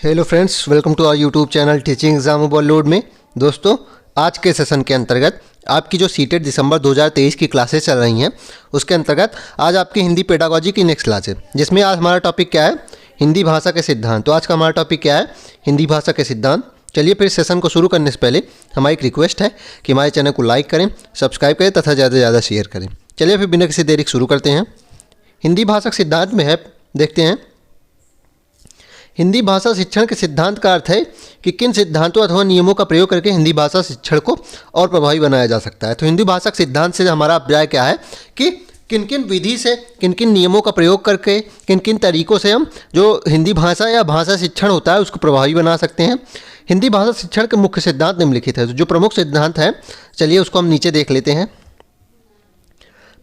Hello friends, welcome to our YouTube channel teaching exam overload में। दोस्तों, आज के सेशन के अंतर्गत आपकी जो सीटेट दिसंबर 2023 की क्लासेस चल रही हैं, उसके अंतर्गत आज आपकी हिंदी पेडागोजी की नेक्स्ट क्लास है, जिसमें आज हमारा टॉपिक क्या है, हिंदी भाषा के सिद्धांत। तो आज का हमारा टॉपिक क्या है, हिंदी भाषा के सिद्धांत। चलिए फिर सेशन को शुरू करने से पहले हमारी एक रिक्वेस्ट है कि हमारे चैनल को लाइक करें, सब्सक्राइब करें तथा ज़्यादा से ज़्यादा शेयर करें। चलिए फिर बिना किसी देरी शुरू करते हैं। हिंदी भाषा के सिद्धांत में है, देखते हैं। हिंदी भाषा शिक्षण के सिद्धांत का अर्थ है कि किन सिद्धांतों अथवा नियमों का प्रयोग करके हिंदी भाषा शिक्षण को और प्रभावी बनाया जा सकता है। तो हिंदी भाषा के सिद्धांत से हमारा अभिप्राय क्या है कि किन किन विधि से, किन किन नियमों का प्रयोग करके, किन किन तरीकों से हम जो हिंदी भाषा या भाषा शिक्षण होता है उसको प्रभावी बना सकते हैं। हिंदी भाषा शिक्षण के मुख्य सिद्धांत निम्नलिखित है। जो प्रमुख सिद्धांत है, चलिए उसको हम नीचे देख लेते हैं।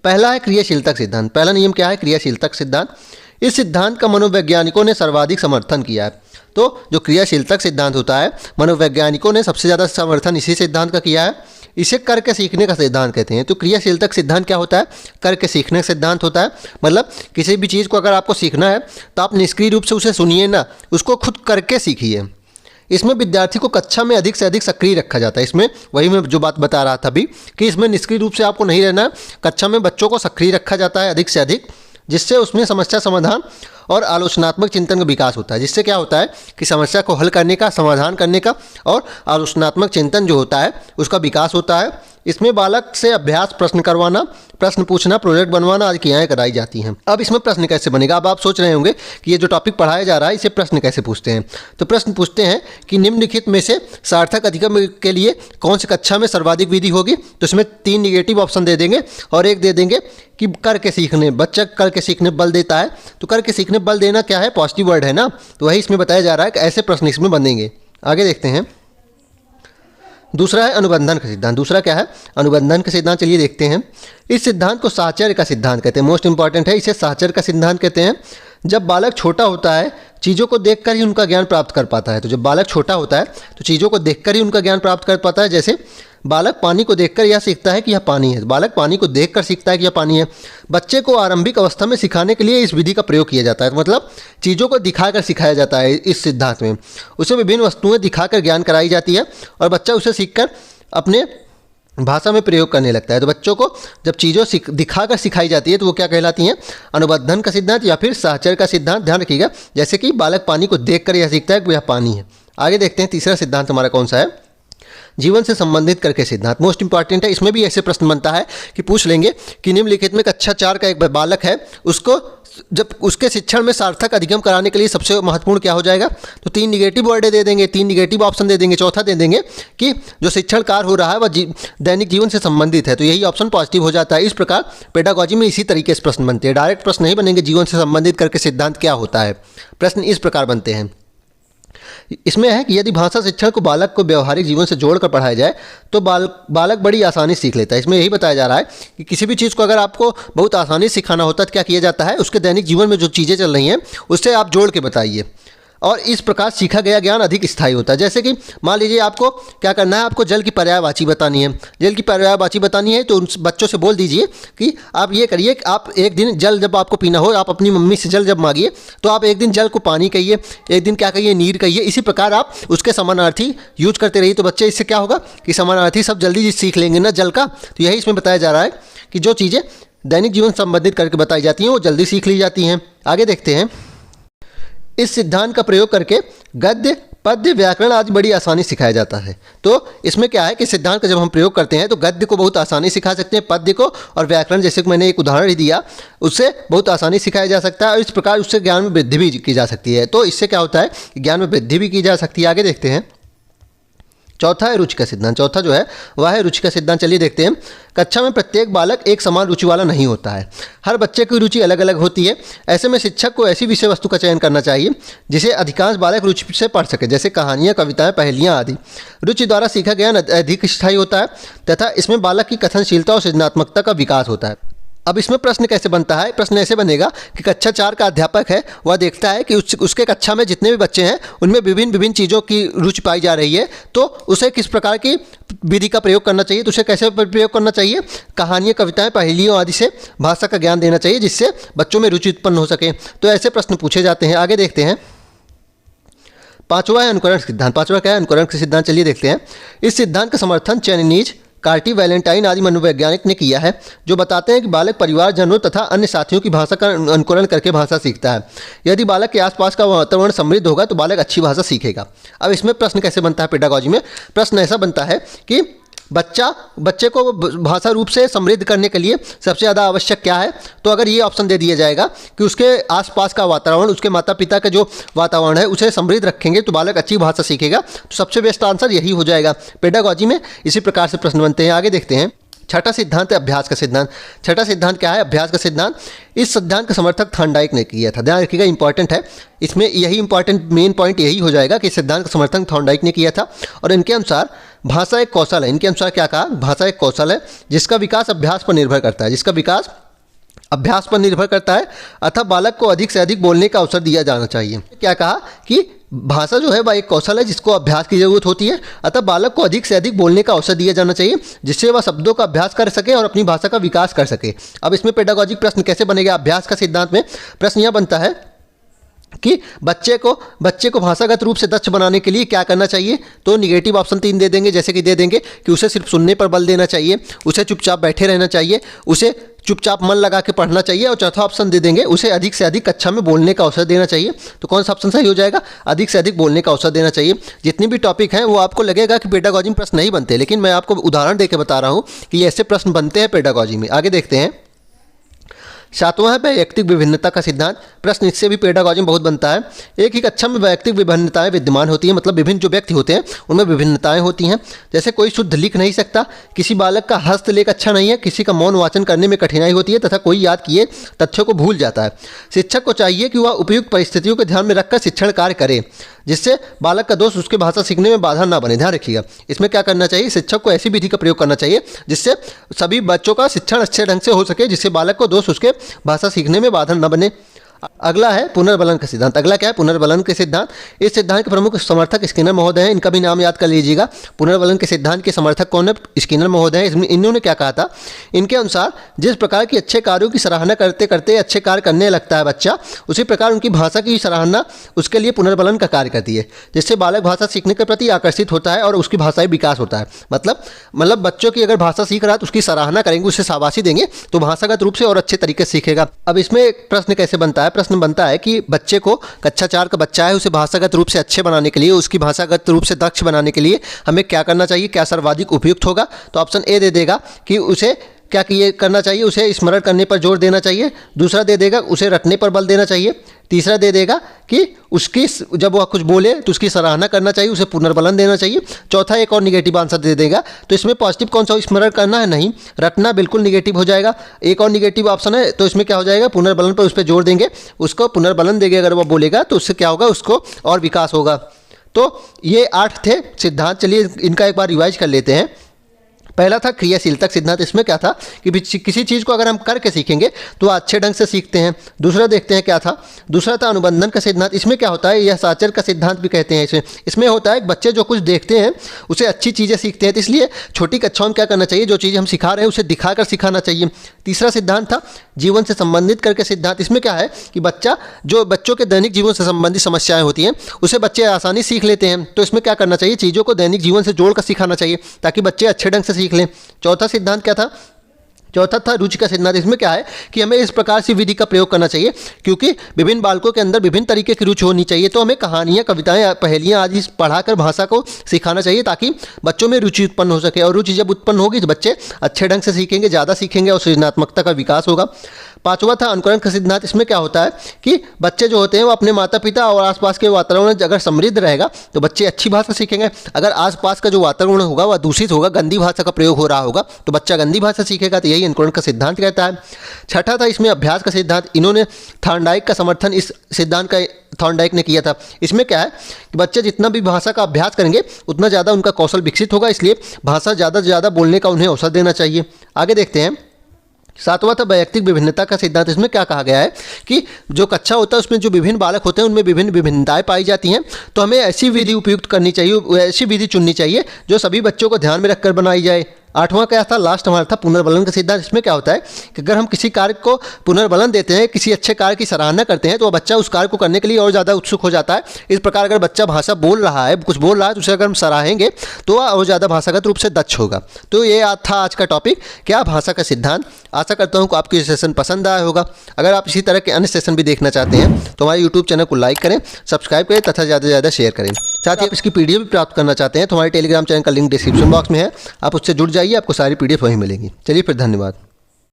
पहला है क्रियाशीलता सिद्धांत। पहला नियम क्या है, क्रियाशीलता सिद्धांत। इस सिद्धांत का मनोवैज्ञानिकों ने सर्वाधिक समर्थन किया है। तो जो क्रियाशीलता सिद्धांत होता है, मनोवैज्ञानिकों ने सबसे ज़्यादा समर्थन इसी सिद्धांत का किया है। इसे करके सीखने का सिद्धांत कहते हैं। तो क्रियाशीलता सिद्धांत क्या होता है, करके सीखने का सिद्धांत होता है। मतलब किसी भी चीज़ को अगर आपको सीखना है तो आप निष्क्रिय रूप से उसे सुनिए ना, उसको खुद करके सीखिए। इसमें विद्यार्थी को कक्षा में अधिक से अधिक सक्रिय रखा जाता है। इसमें वही मैं जो बात बता रहा था अभी कि इसमें निष्क्रिय रूप से आपको नहीं रहना, कक्षा में बच्चों को सक्रिय रखा जाता है अधिक से अधिक, जिससे उसमें समस्या समाधान और आलोचनात्मक चिंतन का विकास होता है। जिससे क्या होता है कि समस्या को हल करने का, समाधान करने का और आलोचनात्मक चिंतन जो होता है उसका विकास होता है। इसमें बालक से अभ्यास, प्रश्न करवाना, प्रश्न पूछना, प्रोजेक्ट बनवाना आदि क्रियाएं कराई जाती हैं। अब इसमें प्रश्न कैसे बनेगा, अब आप सोच रहे होंगे कि ये जो टॉपिक पढ़ाया जा रहा है इसे प्रश्न कैसे पूछते हैं। तो प्रश्न पूछते हैं कि निम्नलिखित में से सार्थक अधिगम के लिए कौन सी कक्षा में सर्वाधिक विधि होगी। तो इसमें 3 निगेटिव ऑप्शन दे देंगे और एक दे देंगे कि करके सीखने, बच्चा करके सीखने बल देता है। तो करके सीखने बल देना क्या है, पॉजिटिव वर्ड है ना, तो वही इसमें बताया जा रहा है कि ऐसे प्रश्न इसमें बनेंगे। आगे देखते हैं। दूसरा है अनुबंधन का सिद्धांत। दूसरा क्या है, अनुबंधन का सिद्धांत। चलिए देखते हैं। इस सिद्धांत को साहचर्य का सिद्धांत कहते हैं। मोस्ट इंपॉर्टेंट है, इसे साहचर्य का सिद्धांत कहते हैं। जब बालक छोटा होता है, चीज़ों को देखकर ही उनका ज्ञान प्राप्त कर पाता है। तो जब बालक छोटा होता है तो चीज़ों को देखकर ही उनका ज्ञान प्राप्त कर पाता है। जैसे बालक पानी को देखकर यह सीखता है कि यह पानी है। बालक पानी को देखकर सीखता है कि यह पानी है। बच्चे को आरंभिक अवस्था में सिखाने के लिए इस विधि का प्रयोग किया जाता है। मतलब चीज़ों को दिखाकर सिखाया जाता है। इस सिद्धांत में उसे विभिन्न वस्तुएं दिखाकर ज्ञान कराई जाती है और बच्चा उसे सीखकर अपने भाषा में प्रयोग करने लगता है। तो बच्चों को जब चीज़ों दिखाकर सिखाई जाती है तो वो क्या कहलाती हैं, अनुबंधन का सिद्धांत या फिर साहचर्य का सिद्धांत। ध्यान रखिएगा, जैसे कि बालक पानी को देखकर यह सीखता है कि यह पानी है। आगे देखते हैं तीसरा सिद्धांत हमारा कौन सा है, जीवन से संबंधित करके सिद्धांत। मोस्ट इंपॉर्टेंट है। इसमें भी ऐसे प्रश्न बनता है कि पूछ लेंगे कि निम्नलिखित में कक्षा 4 का एक बालक है, उसको जब उसके शिक्षण में सार्थक अधिगम कराने के लिए सबसे महत्वपूर्ण क्या हो जाएगा। तो 3 निगेटिव वर्ड दे देंगे, 3 निगेटिव ऑप्शन दे देंगे। चौथा दे देंगे कि जो शिक्षण कार्य हो रहा है वह दैनिक जीवन से संबंधित है। तो यही ऑप्शन पॉजिटिव हो जाता है। इस प्रकार पेडागोजी में इसी तरीके से प्रश्न बनते हैं। डायरेक्ट प्रश्न नहीं बनेंगे, जीवन से संबंधित करके सिद्धांत क्या होता है, प्रश्न इस प्रकार बनते हैं। इसमें है कि यदि भाषा शिक्षण को बालक को व्यवहारिक जीवन से जोड़कर पढ़ाया जाए तो बालक बड़ी आसानी सीख लेता है। इसमें यही बताया जा रहा है कि किसी भी चीज़ को अगर आपको बहुत आसानी से सिखाना होता है तो क्या किया जाता है, उसके दैनिक जीवन में जो चीज़ें चल रही हैं उससे आप जोड़ के बताइए और इस प्रकार सीखा गया ज्ञान अधिक स्थायी होता है। जैसे कि मान लीजिए आपको क्या करना है, आपको जल की पर्यायवाची बतानी है। जल की पर्यायवाची बतानी है तो उन बच्चों से बोल दीजिए कि आप ये करिए कि आप एक दिन जल जब आपको पीना हो, आप अपनी मम्मी से जल जब मांगिए तो आप एक दिन जल को पानी कहिए, एक दिन क्या कहिए, नीर कहिए। इसी प्रकार आप उसके समानार्थी यूज करते रहिए। तो बच्चे इससे क्या होगा कि समानार्थी सब जल्दी सीख लेंगे ना जल का। तो यही इसमें बताया जा रहा है कि जो चीज़ें दैनिक जीवन संबंधित करके बताई जाती हैं वो जल्दी सीख ली जाती हैं। आगे देखते हैं। इस सिद्धांत का प्रयोग करके गद्य, पद्य, व्याकरण आदि बड़ी आसानी सिखाया जाता है। तो इसमें क्या है कि सिद्धांत का जब हम प्रयोग करते हैं तो गद्य को बहुत आसानी सिखा सकते हैं, पद्य को और व्याकरण, जैसे कि मैंने एक उदाहरण ही दिया, उससे बहुत आसानी सिखाया जा सकता है और इस प्रकार उससे ज्ञान में वृद्धि भी की जा सकती है। तो इससे क्या होता है कि ज्ञान में वृद्धि भी की जा सकती है। आगे देखते हैं। चौथा है रुचि का सिद्धांत। चौथा जो है वह है रुचि का सिद्धांत। चलिए देखते हैं। कक्षा में प्रत्येक बालक एक समान रुचि वाला नहीं होता है। हर बच्चे की रुचि अलग अलग होती है। ऐसे में शिक्षक को ऐसी विषय वस्तु का चयन करना चाहिए जिसे अधिकांश बालक रुचि से पढ़ सके, जैसे कहानियाँ, कविताएं, पहेलियाँ आदि। रुचि द्वारा सीखा ज्ञान अधिक स्थायी होता है तथा इसमें बालक की कथनशीलता और सृजनात्मकता का विकास होता है। अब इसमें प्रश्न कैसे बनता है, प्रश्न ऐसे बनेगा कि कक्षा 4 का अध्यापक है, वह देखता है कि उसके कक्षा में जितने भी बच्चे हैं उनमें विभिन्न चीज़ों की रुचि पाई जा रही है। तो उसे किस प्रकार की विधि का प्रयोग करना चाहिए, तो उसे कैसे प्रयोग करना चाहिए, कहानियाँ, कविताएं, पहेलियों आदि से भाषा का ज्ञान देना चाहिए जिससे बच्चों में रुचि उत्पन्न हो सके। तो ऐसे प्रश्न पूछे जाते हैं। आगे देखते हैं। पांचवा है अनुकरण सिद्धांत। पांचवा क्या है? अनुकरण के सिद्धांत। चलिए देखते हैं। इस सिद्धांत का समर्थन चैनीज, कार्टी, वैलेंटाइन आदि मनोवैज्ञानिक ने किया है, जो बताते हैं कि बालक परिवारजनों तथा अन्य साथियों की भाषा का अनुकरण करके भाषा सीखता है। यदि बालक के आसपास का वातावरण समृद्ध होगा तो बालक अच्छी भाषा सीखेगा। अब इसमें प्रश्न कैसे बनता है पेडागॉजी में? प्रश्न ऐसा बनता है कि बच्चे को भाषा रूप से समृद्ध करने के लिए सबसे ज़्यादा आवश्यक क्या है? तो अगर ये ऑप्शन दे दिया जाएगा कि उसके आसपास का वातावरण, उसके माता पिता का जो वातावरण है उसे समृद्ध रखेंगे तो बालक अच्छी भाषा सीखेगा, तो सबसे बेस्ट आंसर यही हो जाएगा। पेडागॉजी में इसी प्रकार से प्रश्न बनते हैं। आगे देखते हैं। छठा सिद्धांत है अभ्यास का सिद्धांत। छठा सिद्धांत क्या है? अभ्यास का सिद्धांत। इस सिद्धांत का समर्थक थॉर्नडाइक ने किया था। ध्यान रखिएगा, इंपॉर्टेंट है। इसमें यही इंपॉर्टेंट मेन पॉइंट यही हो जाएगा कि सिद्धांत का समर्थन थॉर्नडाइक ने किया था। और इनके अनुसार भाषा एक कौशल है। इनके अनुसार क्या कहा? भाषा एक कौशल है जिसका विकास अभ्यास पर निर्भर करता है। जिसका विकास अभ्यास पर निर्भर करता है, अतः बालक को अधिक से अधिक बोलने का अवसर दिया जाना चाहिए। क्या कहा कि भाषा जो है वह एक कौशल है जिसको अभ्यास की जरूरत होती है, अतः बालक को अधिक से अधिक बोलने का अवसर दिया जाना चाहिए जिससे वह शब्दों का अभ्यास कर सके और अपनी भाषा का विकास कर सके। अब इसमें पेडागॉजिक प्रश्न कैसे बनेगा? अभ्यास का सिद्धांत में प्रश्न यह बनता है कि बच्चे को भाषागत रूप से दक्ष बनाने के लिए क्या करना चाहिए? तो निगेटिव ऑप्शन 3 दे देंगे। जैसे कि दे देंगे कि उसे सिर्फ सुनने पर बल देना चाहिए, उसे चुपचाप बैठे रहना चाहिए, उसे चुपचाप मन लगा के पढ़ना चाहिए, और चौथा ऑप्शन दे देंगे उसे अधिक से अधिक कक्षा में बोलने का अवसर देना चाहिए। तो कौन सा ऑप्शन सही हो जाएगा? अधिक से अधिक बोलने का अवसर देना चाहिए। जितनी भी टॉपिक हैं वो आपको लगेगा कि पेडागॉजी में प्रश्न नहीं बनते, लेकिन मैं आपको उदाहरण देकर बता रहा हूँ कि ऐसे प्रश्न बनते हैं पेडागॉजी में। आगे देखते हैं। सातवां है वैयक्तिक विभिन्नता का सिद्धांत। प्रश्न इससे भी पेडागॉजी में बहुत बनता है। एक ही कक्षा में वैयक्तिक विभिन्नताएं विद्यमान होती हैं, मतलब विभिन्न जो व्यक्ति होते हैं उनमें विभिन्नताएं होती हैं। जैसे कोई शुद्ध लिख नहीं सकता, किसी बालक का हस्तलेख अच्छा नहीं है, किसी का मौन वाचन करने में कठिनाई होती है तथा कोई याद किए तथ्यों को भूल जाता है। शिक्षक को चाहिए कि वह उपयुक्त परिस्थितियों को ध्यान में रखकर शिक्षण कार्य करे जिससे बालक का दोष उसके भाषा सीखने में बाधा ना बने। ध्यान रखिएगा, इसमें क्या करना चाहिए? शिक्षक को ऐसी विधि का प्रयोग करना चाहिए जिससे सभी बच्चों का शिक्षण अच्छे ढंग से हो सके, जिससे बालक को दोष उसके भाषा सीखने में बाधा न बने। अगला है पुनर्बलन का सिद्धांत। अगला क्या है? पुनर्बलन के सिद्धांत। इस सिद्धांत के प्रमुख समर्थक स्किनर महोदय हैं। इनका भी नाम याद कर लीजिएगा। पुनर्बलन के सिद्धांत के समर्थक कौन है? स्किनर महोदय हैं। इन्होंने क्या कहा था? इनके अनुसार जिस प्रकार की अच्छे कार्यों की सराहना करते करते अच्छे कार्य करने लगता है बच्चा, उसी प्रकार उनकी भाषा की सराहना उसके लिए पुनर्बलन का कार्य करती है, जिससे बालक भाषा सीखने के प्रति आकर्षित होता है और उसकी भाषाई विकास होता है। मतलब बच्चों की अगर भाषा सीख रहा है तो उसकी सराहना करेंगे, उसे शाबाशी देंगे तो भाषागत रूप से और अच्छे तरीके से सीखेगा। अब इसमें एक प्रश्न कैसे बनता है? प्रश्न बनता है कि बच्चे को, कक्षा 4 का बच्चा है, उसे भाषागत रूप से अच्छे बनाने के लिए, उसकी भाषागत रूप से दक्ष बनाने के लिए हमें क्या करना चाहिए? क्या सर्वाधिक उपयुक्त होगा? तो ऑप्शन ए दे देगा कि उसे क्या करना चाहिए? उसे स्मरण करने पर जोर देना चाहिए। दूसरा दे देगा उसे रटने पर बल देना चाहिए। तीसरा दे देगा कि उसकी जब वह कुछ बोले तो उसकी सराहना करना चाहिए, उसे पुनर्बलन देना चाहिए। चौथा एक और निगेटिव आंसर दे देगा। तो इसमें पॉजिटिव कौन सा? स्मरण करना है? नहीं, रटना बिल्कुल निगेटिव हो जाएगा। एक और निगेटिव ऑप्शन है, तो इसमें क्या हो जाएगा? पुनर्बलन पर उस पर जोर देंगे, उसको पुनर्बलन देंगे अगर वह बोलेगा तो उससे क्या होगा? उसको और विकास होगा। तो ये 8 थे सिद्धांत। चलिए इनका एक बार रिवाइज कर लेते हैं। पहला था क्रियाशीलता सिद्धांत। इसमें क्या था कि किसी चीज़ को अगर हम करके सीखेंगे तो अच्छे ढंग से सीखते हैं। दूसरा देखते हैं क्या था? दूसरा था अनुबंधन का सिद्धांत। इसमें क्या होता है? यह साचर का सिद्धांत भी कहते हैं। इसमें होता है बच्चे जो कुछ देखते हैं उसे अच्छी चीज़ें सीखते हैं, तो इसलिए छोटी कक्षाओं में क्या करना चाहिए? जो चीज़ें हम सिखा रहे हैं उसे दिखाकर सिखाना चाहिए। तीसरा सिद्धांत था जीवन से संबंधित करके सिद्धांत। इसमें क्या है कि बच्चों के दैनिक जीवन से संबंधित समस्याएं होती हैं उसे बच्चे आसानी सीख लेते हैं, तो इसमें क्या करना चाहिए? चीज़ों को दैनिक जीवन से जोड़कर सिखाना चाहिए ताकि बच्चे अच्छे ढंग से सीख लें। चौथा सिद्धांत क्या था? चौथा था रुचि का सिद्धांत। इसमें क्या है कि हमें इस प्रकार से विधि का प्रयोग करना चाहिए क्योंकि विभिन्न बालकों के अंदर विभिन्न तरीके की रुचि होनी चाहिए, तो हमें कहानियाँ, कविताएं, पहेलियाँ आदि पढ़ाकर भाषा को सिखाना चाहिए ताकि बच्चों में रुचि उत्पन्न हो सके। और रुचि जब उत्पन्न होगी तो बच्चे अच्छे ढंग से सीखेंगे, ज़्यादा सीखेंगे और सृजनात्मकता का विकास होगा। पांचवा था अनुकरण का सिद्धांत। इसमें क्या होता है कि बच्चे जो होते हैं वो अपने माता पिता और आसपास के वातावरण अगर समृद्ध रहेगा तो बच्चे अच्छी भाषा सीखेंगे। अगर आसपास का जो वातावरण होगा वह दूषित होगा, गंदी भाषा का प्रयोग हो रहा होगा, तो बच्चा गंदी भाषा सीखेगा। तो यही अनुकरण का सिद्धांत कहता है। छठा था इसमें अभ्यास का सिद्धांत। इन्होंने थॉर्नडाइक का समर्थन इस सिद्धांत का थॉर्नडाइक ने किया था। इसमें क्या है कि बच्चे जितना भी भाषा का अभ्यास करेंगे उतना ज़्यादा उनका कौशल विकसित होगा, इसलिए भाषा ज़्यादा से ज़्यादा बोलने का उन्हें अवसर देना चाहिए। आगे देखते हैं। सातवां था वैयक्तिक विभिन्नता का सिद्धांत। इसमें क्या कहा गया है कि जो कक्षा होता है उसमें जो विभिन्न बालक होते हैं उनमें विभिन्न विभिन्नताएं पाई जाती हैं, तो हमें ऐसी विधि उपयुक्त करनी चाहिए, ऐसी विधि चुननी चाहिए जो सभी बच्चों को ध्यान में रखकर बनाई जाए। 8वां क्या था, लास्ट हमारा था पुनर्बलन का सिद्धांत। इसमें क्या होता है कि अगर हम किसी कार्य को पुनर्बलन देते हैं, किसी अच्छे कार्य की सराहना करते हैं, तो वह बच्चा उस कार्य को करने के लिए और ज़्यादा उत्सुक हो जाता है। इस प्रकार अगर बच्चा भाषा बोल रहा है, कुछ बोल रहा है, तो उसे अगर हम सराहेंगे तो वह और ज़्यादा भाषागत रूप से दक्ष होगा। तो ये था आज का टॉपिक, क्या भाषा का सिद्धांत। आशा करता हूँ कि आपको ये सेशन पसंद आया होगा। अगर आप इसी तरह के अन्य सेशन भी देखना चाहते हैं तो हमारे यूट्यूब चैनल को लाइक करें, सब्सक्राइब करें तथा ज़्यादा से ज़्यादा शेयर करें। साथ ही आप इसकी पीडीएफ भी प्राप्त करना चाहते हैं तो हमारे टेलीग्राम चैनल का लिंक डिस्क्रिप्शन बॉक्स में है, आप उससे जुड़ जाइए, आपको सारी पीडीएफ वहीं मिलेगी। चलिए फिर, धन्यवाद।